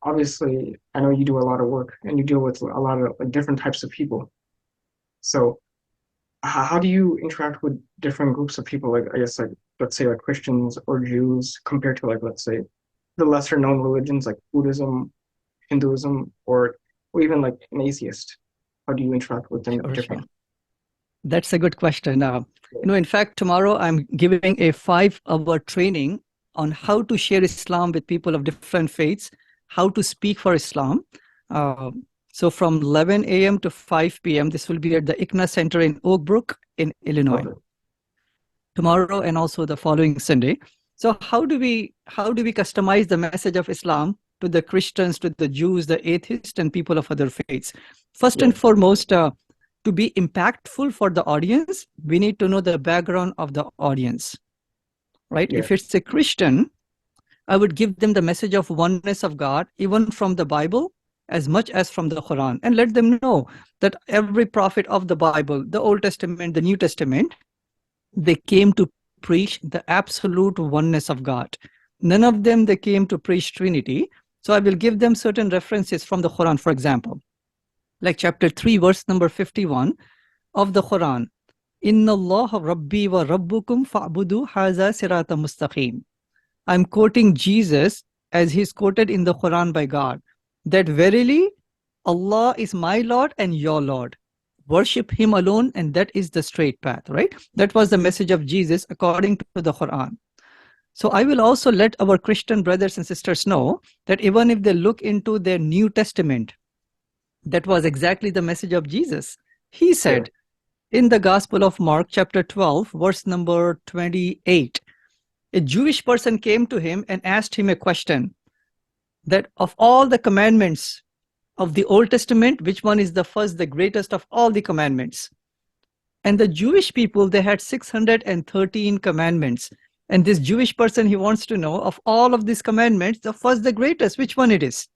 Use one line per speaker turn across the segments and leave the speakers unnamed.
obviously, I know you do a lot of work and you deal with a lot of like different types of people. So how do you interact with different groups of people? Like, I guess, like, let's say like Christians or Jews compared to like, let's say the lesser known religions like Buddhism, Hinduism, or even like an atheist? How do you interact with them
Sure, sure.
differently?
That's a good question. In fact, tomorrow I'm giving a 5-hour training on how to share Islam with people of different faiths, how to speak for Islam. Uh, so from 11 a.m. to 5 p.m., this will be at the ICNA Center in Oak Brook in Illinois.
Okay.
Tomorrow and also the following Sunday. So how do we customize the message of Islam to the Christians, to the Jews, the atheists, and people of other faiths? First
Yeah.
and foremost, to be impactful for the audience, we need to know the background of the audience, right?
Yeah.
If it's a Christian, I would give them the message of oneness of God, even from the Bible, as much as from the Quran, and let them know that every prophet of the Bible, the Old Testament, the New Testament, they came to preach the absolute oneness of God. None of them, they came to preach Trinity. So I will give them certain references from the Quran, for example, like chapter 3, verse number 51 of the Quran. Inna Allah Rabbi wa Rabbukum fa'budu haza sirata mustaqim. I'm quoting Jesus as he's quoted in the Quran by God, that verily Allah is my Lord and your Lord. Worship him alone, and that is the straight path, right? That was the message of Jesus according to the Quran. So I will also let our Christian brothers and sisters know that even if they look into their New Testament, that was exactly the message of Jesus. He
Yeah.
said in the Gospel of Mark, chapter 12, verse number 28, a Jewish person came to him and asked him a question, that of all the commandments of the Old Testament, which one is the first, the greatest of all the commandments? And the Jewish people, they had 613 commandments. And this Jewish person, he wants to know of all of these commandments, the first, the greatest, which one it is?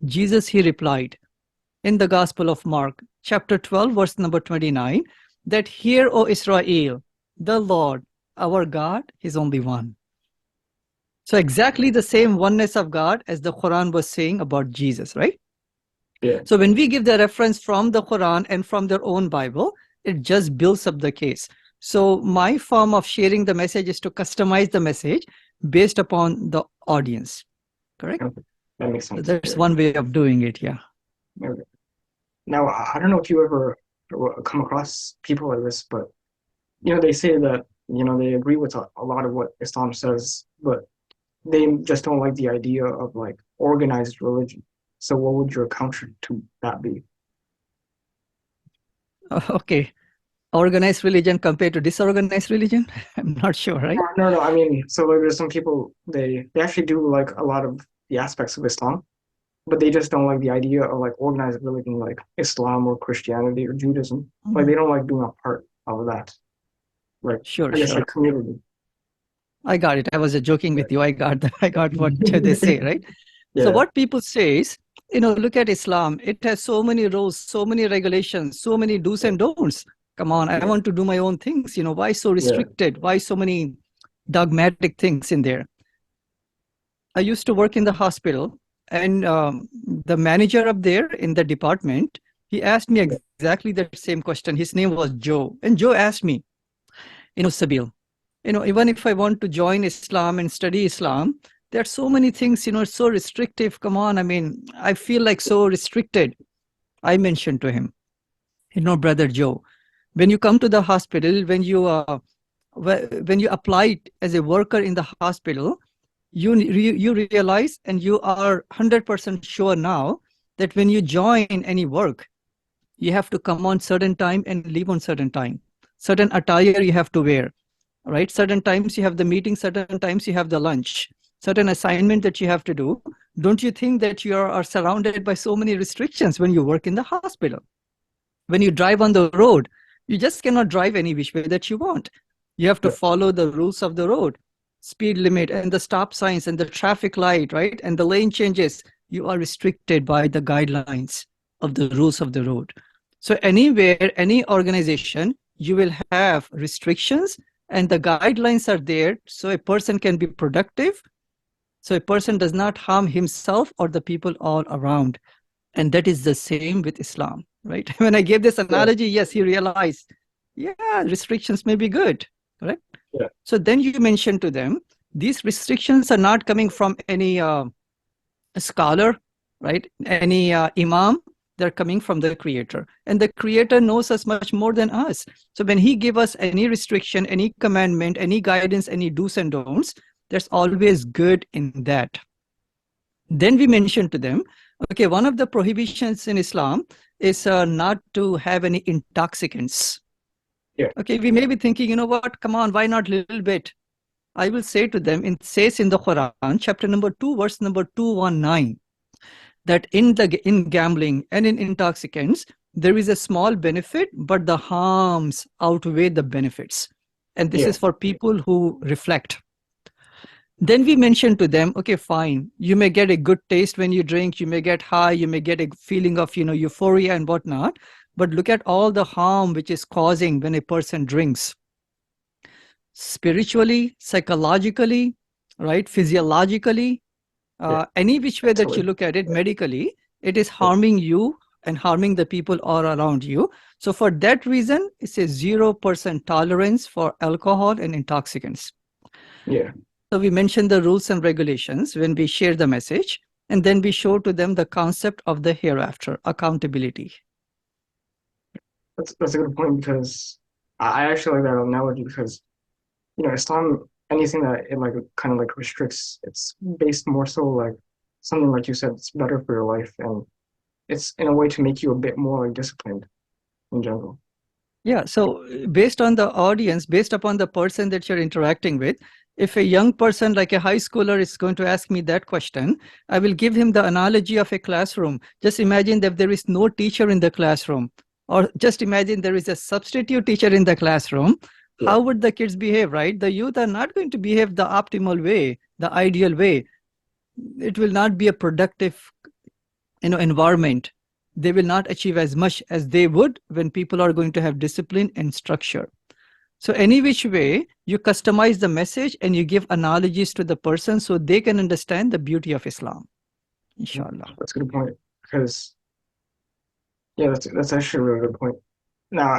Jesus, he replied in the Gospel of Mark, chapter 12, verse number 29, that hear, O Israel, the Lord, our God, is only one. So exactly the same oneness of God as the Quran was saying about Jesus, right?
Yeah.
So when we give the reference from the Quran and from their own Bible, it just builds up the case. So my form of sharing the message is to customize the message based upon the audience, correct?
Okay. That makes
So
sense.
that's
Yeah.
one way of doing it, yeah.
Okay. Now, I don't know if you ever come across people like this, but they say that they agree with a lot of what Islam says, but they just don't like the idea of like organized religion. So, what would your counter to that be?
Okay. Organized religion compared to disorganized religion? I'm not sure, right?
No, no. I mean, so like, there's some people they actually do like a lot of the aspects of Islam, but they just don't like the idea of like organized religion, like Islam or Christianity or Judaism. Like they
Mhm.
don't like being a part of that. Like
Sure,
I guess
sure.
like community.
I got it. I was joking with you. I got what they say, right? So
Yeah,
what people say is, look at Islam. It has so many rules, so many regulations, so many do's
yeah,
and don'ts. Come on, I
yeah,
want to do my own things. Why so
yeah.
restricted? Why so many dogmatic things in there? I used to work in the hospital, and the manager up there in the department, he asked me
Yeah.
exactly that same question. His name was Joe, and Joe asked me, Sabeel, even if I want to join Islam and study Islam, there are so many things, it's so restrictive. Come on, I mean, I feel like so restricted. I mentioned to him, brother Joe, when you come to the hospital, when you apply as a worker in the hospital, you realize, and you are 100% sure now, that when you join any work, you have to come on certain time and leave on certain time. Certain attire you have to wear, right? Certain times you have the meeting, certain times you have the lunch, certain assignment that you have to do. Don't you think that you are surrounded by so many restrictions when you work in the hospital? When you drive on the road, you just cannot drive any which way that you want. You have to
Yeah.
follow the rules of the road, speed limit and the stop signs and the traffic light, right? And the lane changes. You are restricted by the guidelines of the rules of the road. So anywhere, any organization, you will have restrictions, and the guidelines are there so a person can be productive So a person does not harm himself or the people all around. And that is the same with Islam, right? When I gave this
Yeah,
analogy, yes, he realized, yeah, restrictions may be good, correct?
yeah,
So then you mentioned to them, these restrictions are not coming from any scholar, right? Any imam. They're coming from the creator. And the creator knows us much more than us. So when he give us any restriction, any commandment, any guidance, any do's and don'ts, there's always good in that. Then we mentioned to them, okay, one of the prohibitions in Islam is not to have any intoxicants.
yeah,
Okay, we may be thinking, you know what, come on, why not a little bit? I will say to them, it says in the Quran, chapter number 2, verse number 219, that in gambling and in intoxicants, there is a small benefit, but the harms outweigh the benefits. And this
yeah,
is for people who reflect. Then we mentioned to them, okay, fine, you may get a good taste when you drink, you may get high, you may get a feeling of, euphoria and whatnot, but look at all the harm which is causing when a person drinks. Spiritually, psychologically, right, physiologically,
yeah,
any which way that you
absolutely.
look at it medically, it is
Yeah,
harming you and harming the people all around you. So for that reason, it's a 0% tolerance for alcohol and intoxicants.
yeah.
So we mention the rules and regulations when we share the message, and then we show to them the concept of the hereafter, accountability.
That's a good point because I actually like that analogy because Islam, anything that it like kind of like restricts, it's based more so like something like you said, it's better for your life and it's in a way to make you a bit more like disciplined in general.
Yeah, so based on the audience, based upon the person that you're interacting with, if a young person like a high schooler is going to ask me that question, I will give him the analogy of a classroom. Just imagine that there is no teacher in the classroom, or just imagine there is a substitute teacher in the classroom.
Yeah,
How would the kids behave, right? The youth are not going to behave the optimal way, the ideal way. It will not be a productive environment. They will not achieve as much as they would when people are going to have discipline and structure. So any which way you customize the message and you give analogies to the person so they can understand the beauty of Islam, inshallah.
that's a good point because yeah, that's actually a really good point. Now,